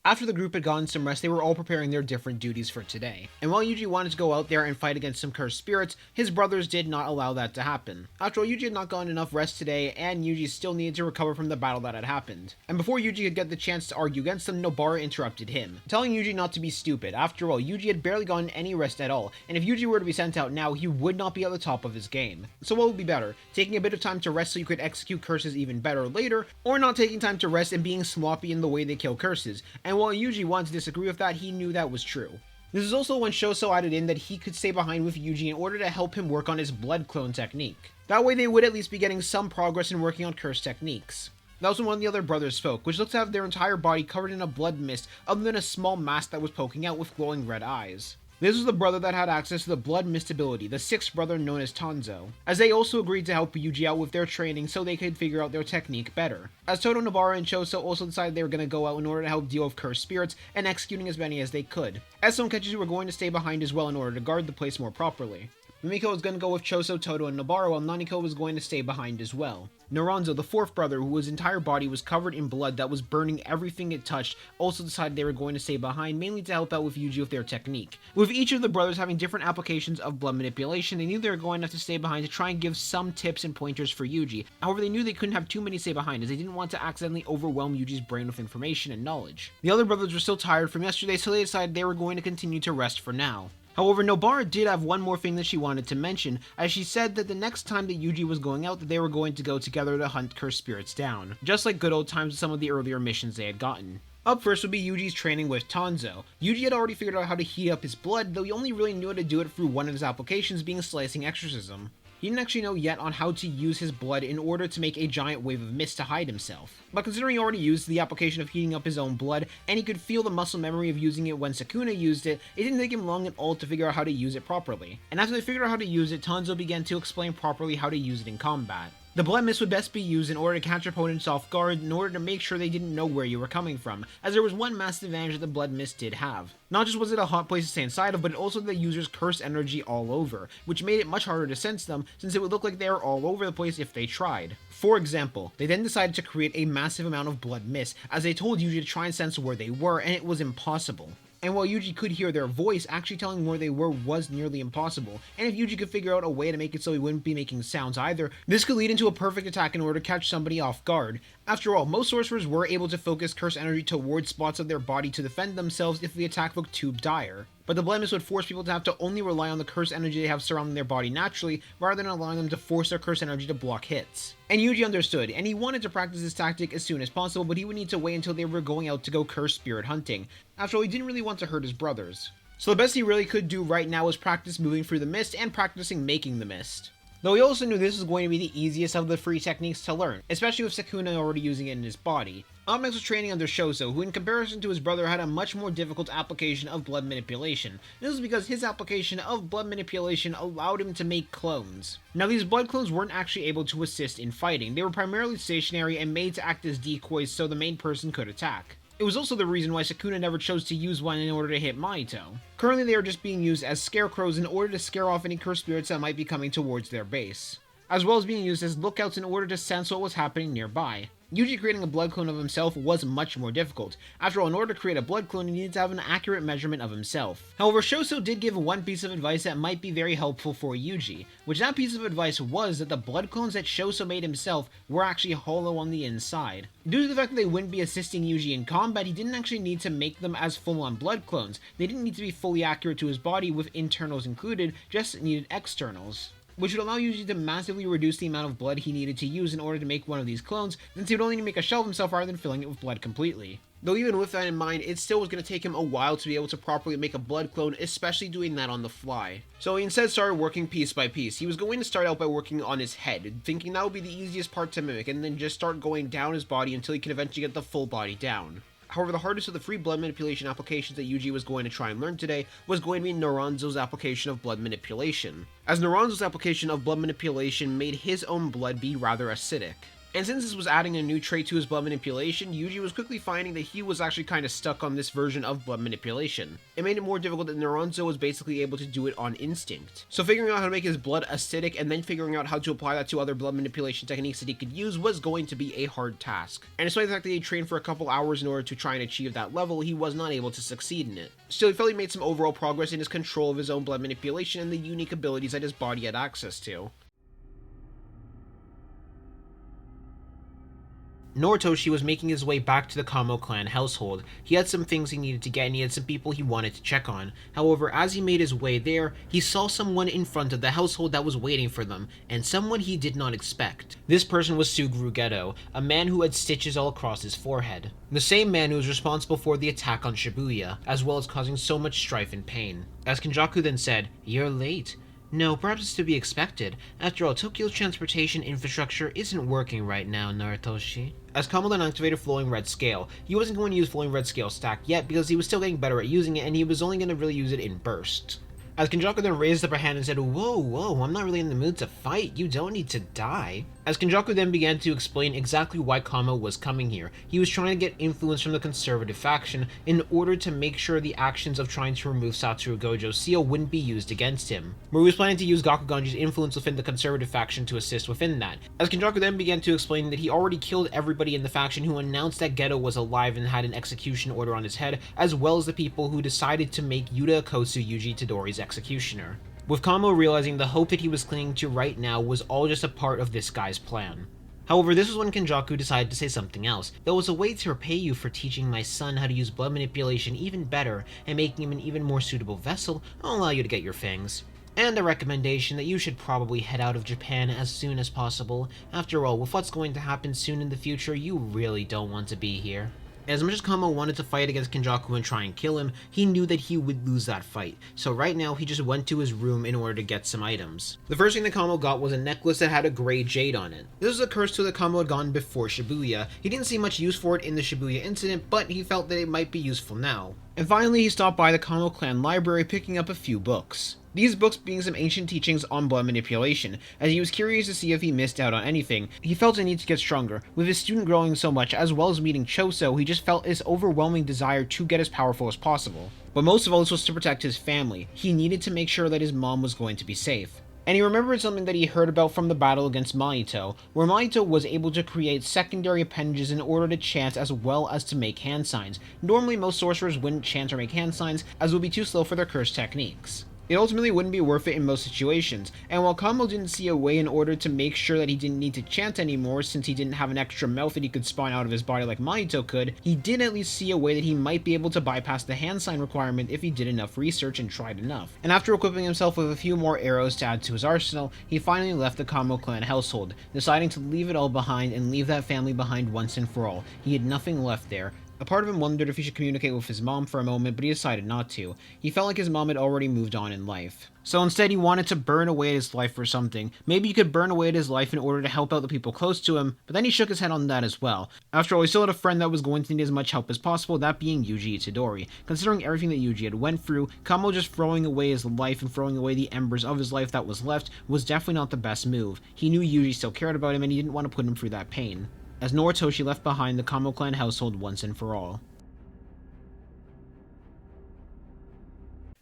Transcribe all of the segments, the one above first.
After the group had gotten some rest, they were all preparing their different duties for today. And while Yuji wanted to go out there and fight against some cursed spirits, his brothers did not allow that to happen. After all, Yuji had not gotten enough rest today, and Yuji still needed to recover from the battle that had happened. And before Yuji could get the chance to argue against them, Nobara interrupted him, telling Yuji not to be stupid. After all, Yuji had barely gotten any rest at all, and if Yuji were to be sent out now, he would not be at the top of his game. So what would be better? Taking a bit of time to rest so you could execute curses even better later, or not taking time to rest and being sloppy in the way they kill curses? And while Yuji wanted to disagree with that, he knew that was true. This is also when Shoso added in that he could stay behind with Yuji in order to help him work on his blood clone technique. That way they would at least be getting some progress in working on cursed techniques. That was when one of the other brothers spoke, which looked to have their entire body covered in a blood mist other than a small mask that was poking out with glowing red eyes. This was the brother that had access to the blood mist ability, the sixth brother known as Tanzo, as they also agreed to help Yuji out with their training so they could figure out their technique better. As Todo, Nobara, and Choso also decided they were going to go out in order to help deal with cursed spirits and executing as many as they could. Esso and Kechizu were going to stay behind as well in order to guard the place more properly. Mimiko was going to go with Choso, Todo, and Nobara, while Naniko was going to stay behind as well. Naranzo, the fourth brother, whose entire body was covered in blood that was burning everything it touched, also decided they were going to stay behind, mainly to help out with Yuji with their technique. With each of the brothers having different applications of blood manipulation, they knew they were going to have to stay behind to try and give some tips and pointers for Yuji. However, they knew they couldn't have too many stay behind, as they didn't want to accidentally overwhelm Yuji's brain with information and knowledge. The other brothers were still tired from yesterday, so they decided they were going to continue to rest for now. However, Nobara did have one more thing that she wanted to mention, as she said that the next time that Yuji was going out, that they were going to go together to hunt cursed spirits down, just like good old times with some of the earlier missions they had gotten. Up first would be Yuji's training with Tanzo. Yuji had already figured out how to heat up his blood, though he only really knew how to do it through one of his applications, being Slicing Exorcism. He didn't actually know yet on how to use his blood in order to make a giant wave of mist to hide himself. But considering he already used the application of heating up his own blood, and he could feel the muscle memory of using it when Sukuna used it, it didn't take him long at all to figure out how to use it properly. And after they figured out how to use it, Tanzo began to explain properly how to use it in combat. The blood mist would best be used in order to catch opponents off guard in order to make sure they didn't know where you were coming from, as there was one massive advantage that the blood mist did have. Not just was it a hot place to stay inside of, but also the user's cursed energy all over, which made it much harder to sense them since it would look like they were all over the place if they tried. For example, they then decided to create a massive amount of blood mist, as they told Yuji to try and sense where they were, and it was impossible. And while Yuji could hear their voice, actually telling where they were was nearly impossible, and if Yuji could figure out a way to make it so he wouldn't be making sounds either, this could lead into a perfect attack in order to catch somebody off guard. After all, most sorcerers were able to focus curse energy towards spots of their body to defend themselves if the attack looked too dire. But the blood mist would force people to have to only rely on the curse energy they have surrounding their body naturally, rather than allowing them to force their curse energy to block hits. And Yuji understood, and he wanted to practice this tactic as soon as possible, but he would need to wait until they were going out to go curse spirit hunting. After all, he didn't really want to hurt his brothers. So the best he really could do right now was practice moving through the mist and practicing making the mist. Though he also knew this was going to be the easiest of the free techniques to learn, especially with Sukuna already using it in his body. Up next was training under Shoso, who in comparison to his brother had a much more difficult application of blood manipulation. This was because his application of blood manipulation allowed him to make clones. Now these blood clones weren't actually able to assist in fighting, they were primarily stationary and made to act as decoys so the main person could attack. It was also the reason why Sukuna never chose to use one in order to hit Mahito. Currently they are just being used as scarecrows in order to scare off any cursed spirits that might be coming towards their base, as well as being used as lookouts in order to sense what was happening nearby. Yuji creating a blood clone of himself was much more difficult. After all, in order to create a blood clone, he needed to have an accurate measurement of himself. However, Shoso did give one piece of advice that might be very helpful for Yuji, which that piece of advice was that the blood clones that Shoso made himself were actually hollow on the inside. Due to the fact that they wouldn't be assisting Yuji in combat, he didn't actually need to make them as full-on blood clones. They didn't need to be fully accurate to his body with internals included, just needed externals, which would allow Yuji to massively reduce the amount of blood he needed to use in order to make one of these clones, since he would only need to make a shell of himself rather than filling it with blood completely. Though even with that in mind, it still was going to take him a while to be able to properly make a blood clone, especially doing that on the fly. So he instead started working piece by piece. He was going to start out by working on his head, thinking that would be the easiest part to mimic, and then just start going down his body until he could eventually get the full body down. However, the hardest of the free blood manipulation applications that Yuji was going to try and learn today was going to be Naranzo's application of blood manipulation, as Naranzo's application of blood manipulation made his own blood be rather acidic. And since this was adding a new trait to his blood manipulation, Yuji was quickly finding that he was actually kind of stuck on this version of blood manipulation. It made it more difficult that Naruto was basically able to do it on instinct. So figuring out how to make his blood acidic and then figuring out how to apply that to other blood manipulation techniques that he could use was going to be a hard task. And despite the fact that he trained for a couple hours in order to try and achieve that level, he was not able to succeed in it. Still, he felt he made some overall progress in his control of his own blood manipulation and the unique abilities that his body had access to. Noritoshi was making his way back to the Kamo clan household. He had some things he needed to get and he had some people he wanted to check on. However, as he made his way there, he saw someone in front of the household that was waiting for them, and someone he did not expect. This person was Suguru Geto, a man who had stitches all across his forehead. The same man who was responsible for the attack on Shibuya, as well as causing so much strife and pain. As Kinjaku then said, "You're late." No, perhaps it's to be expected. After all, Tokyo's transportation infrastructure isn't working right now, Noritoshi. As Kamo then activated Flowing Red Scale, he wasn't going to use Flowing Red Scale stack yet because he was still getting better at using it and he was only going to really use it in bursts. As Kinjaku then raised up a hand and said, Whoa, I'm not really in the mood to fight, you don't need to die. As Kinjaku then began to explain exactly why Kamo was coming here, he was trying to get influence from the conservative faction in order to make sure the actions of trying to remove Satoru Gojo's seal wouldn't be used against him. Where he was planning to use Gakuganji's influence within the conservative faction to assist within that. As Kinjaku then began to explain that he already killed everybody in the faction who announced that Geto was alive and had an execution order on his head, as well as the people who decided to make Yuta Okkotsu Yuji Itadori's executioner. With Kamo realizing the hope that he was clinging to right now was all just a part of this guy's plan. However, this was when Kinjaku decided to say something else. There was a way to repay you for teaching my son how to use blood manipulation even better and making him an even more suitable vessel. I'll allow you to get your fangs. And a recommendation that you should probably head out of Japan as soon as possible. After all, with what's going to happen soon in the future, you really don't want to be here. As much as Kamo wanted to fight against Kinjaku and try and kill him, he knew that he would lose that fight, so right now he just went to his room in order to get some items. The first thing that Kamo got was a necklace that had a grey jade on it. This was a curse tool that Kamo had gotten before Shibuya. He didn't see much use for it in the Shibuya incident, but he felt that it might be useful now. And finally, he stopped by the Kamo clan library picking up a few books. These books being some ancient teachings on blood manipulation. As he was curious to see if he missed out on anything, he felt a need to get stronger. With his student growing so much, as well as meeting Choso, he just felt this overwhelming desire to get as powerful as possible. But most of all, this was to protect his family. He needed to make sure that his mom was going to be safe. And he remembered something that he heard about from the battle against Mahito, where Mahito was able to create secondary appendages in order to chant as well as to make hand signs. Normally, most sorcerers wouldn't chant or make hand signs, as it would be too slow for their cursed techniques. It ultimately wouldn't be worth it in most situations, and while Kamo didn't see a way in order to make sure that he didn't need to chant anymore since he didn't have an extra mouth that he could spawn out of his body like Mahito could, he did at least see a way that he might be able to bypass the hand sign requirement if he did enough research and tried enough. And after equipping himself with a few more arrows to add to his arsenal, he finally left the Kamo clan household, deciding to leave it all behind and leave that family behind once and for all. He had nothing left there. A part of him wondered if he should communicate with his mom for a moment, but he decided not to. He felt like his mom had already moved on in life. So instead, he wanted to burn away at his life for something. Maybe he could burn away at his life in order to help out the people close to him, but then he shook his head on that as well. After all, he still had a friend that was going to need as much help as possible, that being Yuji Itadori. Considering everything that Yuji had went through, Kamo just throwing away his life and throwing away the embers of his life that was left was definitely not the best move. He knew Yuji still cared about him and he didn't want to put him through that pain. As Noritoshi left behind the Kamo clan household once and for all.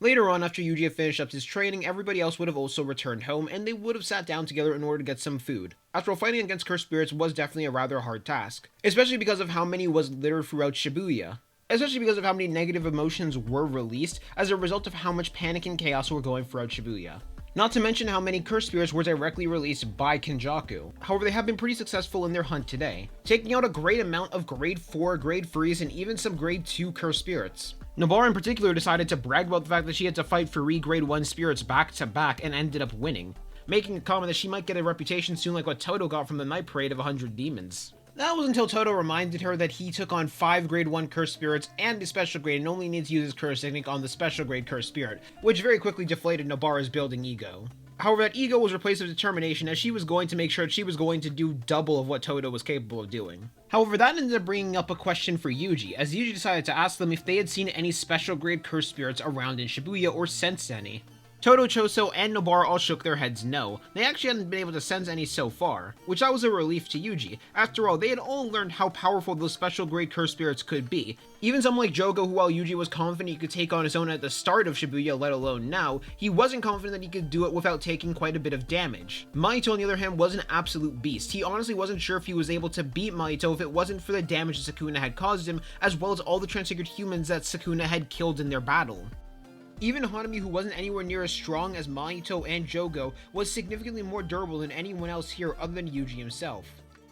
Later on, after Yuji had finished up his training, everybody else would have also returned home, and they would have sat down together in order to get some food. After all, fighting against cursed spirits was definitely a rather hard task, especially because of how many was littered throughout Shibuya. Especially because of how many negative emotions were released as a result of how much panic and chaos were going throughout Shibuya. Not to mention how many cursed spirits were directly released by Kinjaku. However, they have been pretty successful in their hunt today, taking out a great amount of grade 4, grade 3s, and even some grade 2 cursed spirits. Nobara in particular decided to brag about the fact that she had to fight 3 grade 1 spirits back to back and ended up winning, making a comment that she might get a reputation soon like what Todo got from the Night Parade of 100 demons. That was until Todo reminded her that he took on 5 grade 1 cursed spirits and a special grade and only needs to use his curse technique on the special grade cursed spirit, which very quickly deflated Nobara's building ego. However, that ego was replaced with determination as she was going to make sure that she was going to do double of what Todo was capable of doing. However, that ended up bringing up a question for Yuji, as Yuji decided to ask them if they had seen any special grade cursed spirits around in Shibuya or sensed any. Todo, Choso, and Nobara all shook their heads no. They actually hadn't been able to sense any so far, which that was a relief to Yuji. After all, they had all learned how powerful those special grade cursed spirits could be. Even someone like Jogo, who while Yuji was confident he could take on his own at the start of Shibuya, let alone now, he wasn't confident that he could do it without taking quite a bit of damage. Mahito, on the other hand, was an absolute beast. He honestly wasn't sure if he was able to beat Mahito if it wasn't for the damage that Sukuna had caused him, as well as all the transfigured humans that Sukuna had killed in their battle. Even Hanami, who wasn't anywhere near as strong as Mahito and Jogo, was significantly more durable than anyone else here other than Yuji himself.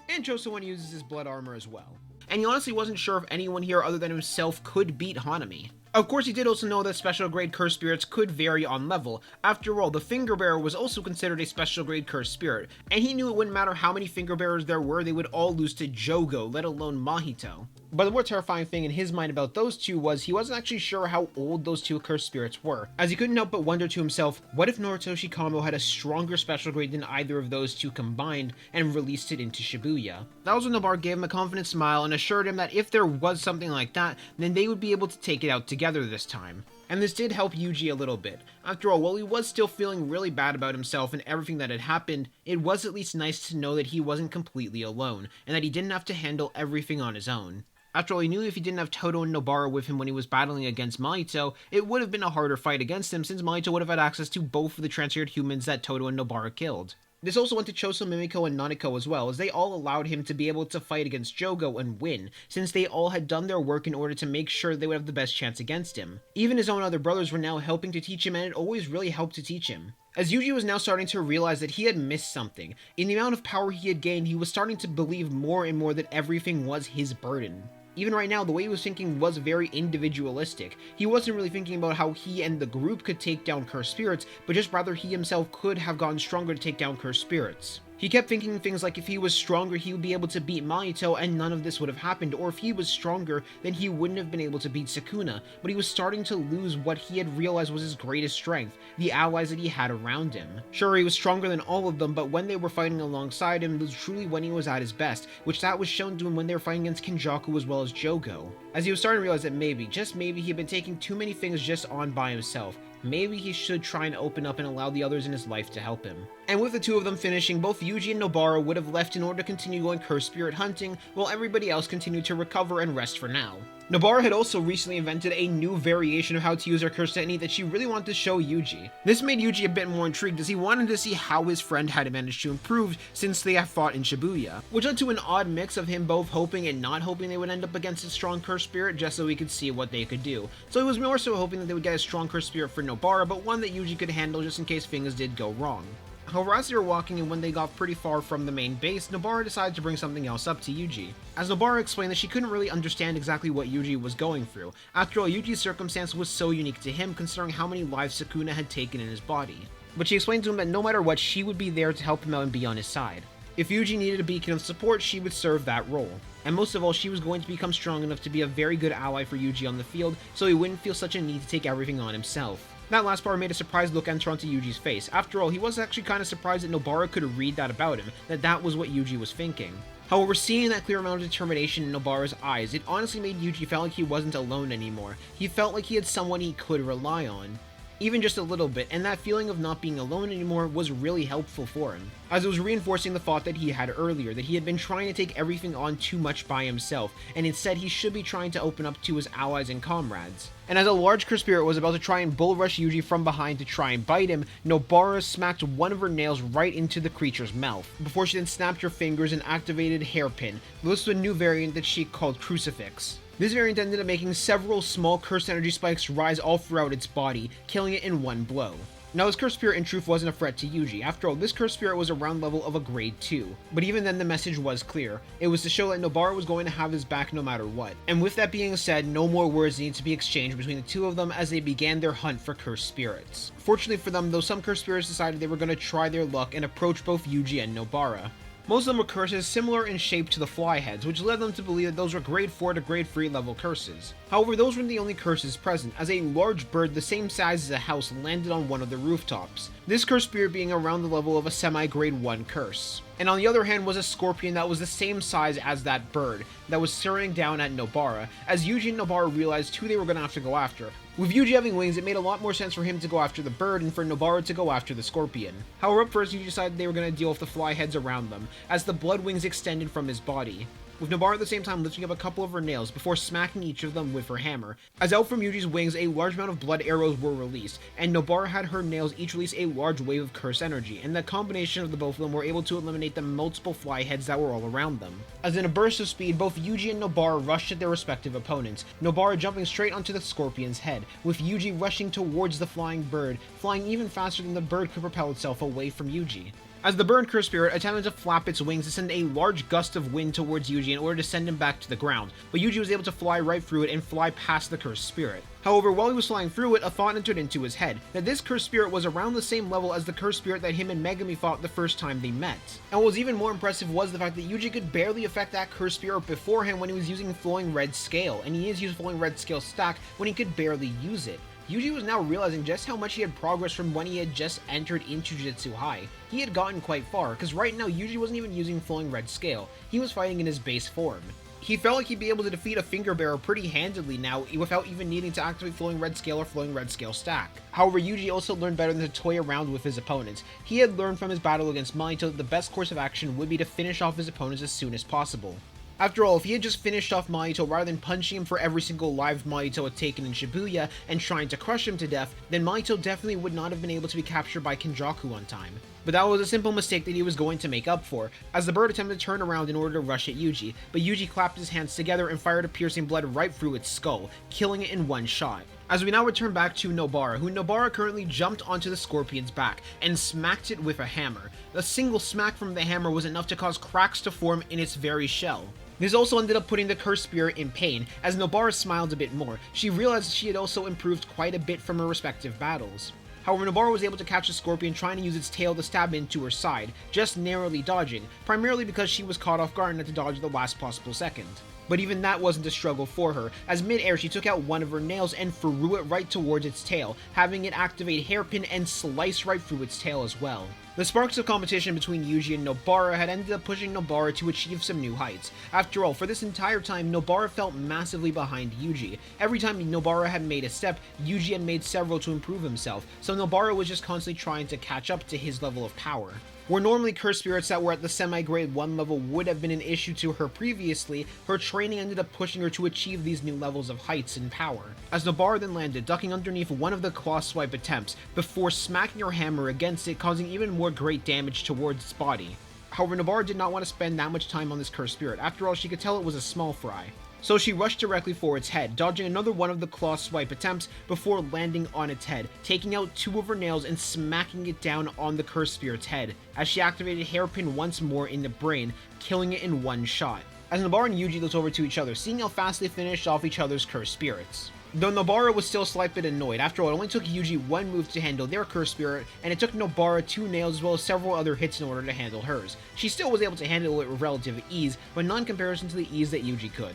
And Choso uses his blood armor as well. And he honestly wasn't sure if anyone here other than himself could beat Hanami. Of course, he did also know that special grade cursed spirits could vary on level. After all, the Finger Bearer was also considered a special grade cursed spirit, and he knew it wouldn't matter how many Finger Bearers there were, they would all lose to Jogo, let alone Mahito. But the more terrifying thing in his mind about those two was he wasn't actually sure how old those two cursed spirits were, as he couldn't help but wonder to himself, what if Naruto Shikamo had a stronger special grade than either of those two combined and released it into Shibuya? That was when Nobara gave him a confident smile and assured him that if there was something like that, then they would be able to take it out together this time. And this did help Yuji a little bit. After all, while he was still feeling really bad about himself and everything that had happened, it was at least nice to know that he wasn't completely alone, and that he didn't have to handle everything on his own. After all, he knew if he didn't have Todo and Nobara with him when he was battling against Mahito, it would have been a harder fight against him since Mahito would have had access to both of the transfigured humans that Todo and Nobara killed. This also went to Choso, Mimiko, and Nanako as well, as they all allowed him to be able to fight against Jogo and win, since they all had done their work in order to make sure they would have the best chance against him. Even his own other brothers were now helping to teach him, and it always really helped to teach him. As Yuji was now starting to realize that he had missed something. In the amount of power he had gained, he was starting to believe more and more that everything was his burden. Even right now, the way he was thinking was very individualistic. He wasn't really thinking about how he and the group could take down cursed spirits, but just rather he himself could have gotten stronger to take down cursed spirits. He kept thinking things like if he was stronger, he would be able to beat Mahito and none of this would have happened, or if he was stronger, then he wouldn't have been able to beat Sukuna, but he was starting to lose what he had realized was his greatest strength, the allies that he had around him. Sure, he was stronger than all of them, but when they were fighting alongside him, it was truly when he was at his best, which that was shown to him when they were fighting against Kinjaku as well as Jogo. As he was starting to realize that maybe, just maybe, he had been taking too many things just on by himself. Maybe he should try and open up and allow the others in his life to help him. And with the two of them finishing, both Yuji and Nobara would have left in order to continue going cursed spirit hunting, while everybody else continued to recover and rest for now. Nobara had also recently invented a new variation of how to use her curse technique that she really wanted to show Yuji. This made Yuji a bit more intrigued as he wanted to see how his friend had managed to improve since they have fought in Shibuya, which led to an odd mix of him both hoping and not hoping they would end up against a strong cursed spirit just so he could see what they could do. So he was more so hoping that they would get a strong cursed spirit for Nobara, but one that Yuji could handle just in case things did go wrong. However, as they were walking and when they got pretty far from the main base, Nobara decided to bring something else up to Yuji. As Nobara explained that she couldn't really understand exactly what Yuji was going through. After all, Yuji's circumstance was so unique to him considering how many lives Sukuna had taken in his body. But she explained to him that no matter what, she would be there to help him out and be on his side. If Yuji needed a beacon of support, she would serve that role. And most of all, she was going to become strong enough to be a very good ally for Yuji on the field, so he wouldn't feel such a need to take everything on himself. That last part made a surprised look enter onto Yuji's face. After all, he was actually kind of surprised that Nobara could read that about him, that was what Yuji was thinking. However, seeing that clear amount of determination in Nobara's eyes, it honestly made Yuji feel like he wasn't alone anymore. He felt like he had someone he could rely on. Even just a little bit, and that feeling of not being alone anymore was really helpful for him, as it was reinforcing the thought that he had earlier, that he had been trying to take everything on too much by himself, and instead he should be trying to open up to his allies and comrades. And as a large cursed spirit was about to try and bull rush Yuji from behind to try and bite him, Nobara smacked one of her nails right into the creature's mouth, before she then snapped her fingers and activated Hairpin. This was a new variant that she called Crucifix. This variant ended up making several small cursed energy spikes rise all throughout its body, killing it in one blow. Now this cursed spirit in truth wasn't a threat to Yuji. After all, this cursed spirit was around level of a grade 2. But even then the message was clear. It was to show that Nobara was going to have his back no matter what. And with that being said, no more words needed to be exchanged between the two of them as they began their hunt for cursed spirits. Fortunately for them, though, some cursed spirits decided they were going to try their luck and approach both Yuji and Nobara. Most of them were curses similar in shape to the fly heads, which led them to believe that those were grade 4 to grade 3 level curses. However, those weren't the only curses present, as a large bird the same size as a house landed on one of the rooftops, this cursed spirit being around the level of a semi-grade 1 curse. And on the other hand was a scorpion that was the same size as that bird, that was staring down at Nobara, as Yuji and Nobara realized who they were going to have to go after. With Yuji having wings, it made a lot more sense for him to go after the bird and for Nobara to go after the scorpion. However, up first, Yuji decided they were going to deal with the fly heads around them, as the blood wings extended from his body, with Nobara at the same time lifting up a couple of her nails before smacking each of them with her hammer. As out from Yuji's wings, a large amount of blood arrows were released, and Nobara had her nails each release a large wave of curse energy, and the combination of the both of them were able to eliminate the multiple fly heads that were all around them. As in a burst of speed, both Yuji and Nobara rushed at their respective opponents, Nobara jumping straight onto the scorpion's head, with Yuji rushing towards the flying bird, flying even faster than the bird could propel itself away from Yuji. As the bird curse spirit attempted to flap its wings to send a large gust of wind towards Yuji in order to send him back to the ground, but Yuji was able to fly right through it and fly past the cursed spirit. However, while he was flying through it, a thought entered into his head, that this cursed spirit was around the same level as the cursed spirit that him and Megami fought the first time they met. And what was even more impressive was the fact that Yuji could barely affect that cursed spirit beforehand when he was using Flowing Red Scale, and he is using Flowing Red Scale stack when he could barely use it. Yuji was now realizing just how much he had progressed from when he had just entered into Jujutsu High. He had gotten quite far, because right now Yuji wasn't even using Flowing Red Scale, he was fighting in his base form. He felt like he'd be able to defeat a Finger Bearer pretty handedly now without even needing to activate Flowing Red Scale or Flowing Red Scale stack. However, Yuji also learned better than to toy around with his opponents. He had learned from his battle against Mahito that the best course of action would be to finish off his opponents as soon as possible. After all, if he had just finished off Mahito rather than punching him for every single life Mahito had taken in Shibuya and trying to crush him to death, then Mahito definitely would not have been able to be captured by Kinjaku on time. But that was a simple mistake that he was going to make up for, as the bird attempted to turn around in order to rush at Yuji, but Yuji clapped his hands together and fired a piercing blood right through its skull, killing it in one shot. As we now return back to Nobara, who Nobara currently jumped onto the scorpion's back and smacked it with a hammer. A single smack from the hammer was enough to cause cracks to form in its very shell. This also ended up putting the cursed spirit in pain. As Nobara smiled a bit more, she realized she had also improved quite a bit from her respective battles. However, Nobara was able to catch the scorpion trying to use its tail to stab into her side, just narrowly dodging, primarily because she was caught off guard and had to dodge the last possible second. But even that wasn't a struggle for her, as mid-air she took out one of her nails and threw it right towards its tail, having it activate Hairpin and slice right through its tail as well. The sparks of competition between Yuji and Nobara had ended up pushing Nobara to achieve some new heights. After all, for this entire time, Nobara felt massively behind Yuji. Every time Nobara had made a step, Yuji had made several to improve himself, so Nobara was just constantly trying to catch up to his level of power. Where normally cursed spirits that were at the semi-grade 1 level would have been an issue to her previously, her training ended up pushing her to achieve these new levels of heights and power. As Nobara then landed, ducking underneath one of the claw swipe attempts, before smacking her hammer against it, causing even more great damage towards its body. However, Nobara did not want to spend that much time on this cursed spirit, after all she could tell it was a small fry. So she rushed directly for its head, dodging another one of the claw swipe attempts before landing on its head, taking out two of her nails and smacking it down on the cursed spirit's head, as she activated Hairpin once more in the brain, killing it in one shot. As Nobara and Yuji looked over to each other, seeing how fast they finished off each other's cursed spirits. Though Nobara was still a slight bit annoyed, after all it only took Yuji one move to handle their cursed spirit, and it took Nobara 2 nails as well as several other hits in order to handle hers. She still was able to handle it with relative ease, but not in comparison to the ease that Yuji could.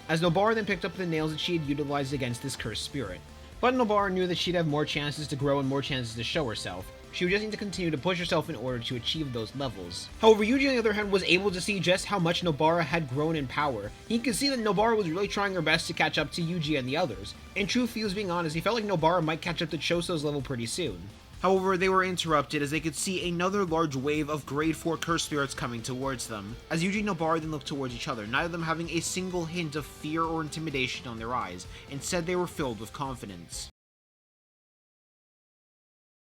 As Nobara then picked up the nails that she had utilized against this cursed spirit. But Nobara knew that she'd have more chances to grow and more chances to show herself. She would just need to continue to push herself in order to achieve those levels. However, Yuji on the other hand was able to see just how much Nobara had grown in power. He could see that Nobara was really trying her best to catch up to Yuji and the others. In truth, he was being honest, he felt like Nobara might catch up to Choso's level pretty soon. However, they were interrupted as they could see another large wave of grade 4 cursed spirits coming towards them. As Yuji and Nobara then looked towards each other, neither of them having a single hint of fear or intimidation on their eyes. Instead, they were filled with confidence.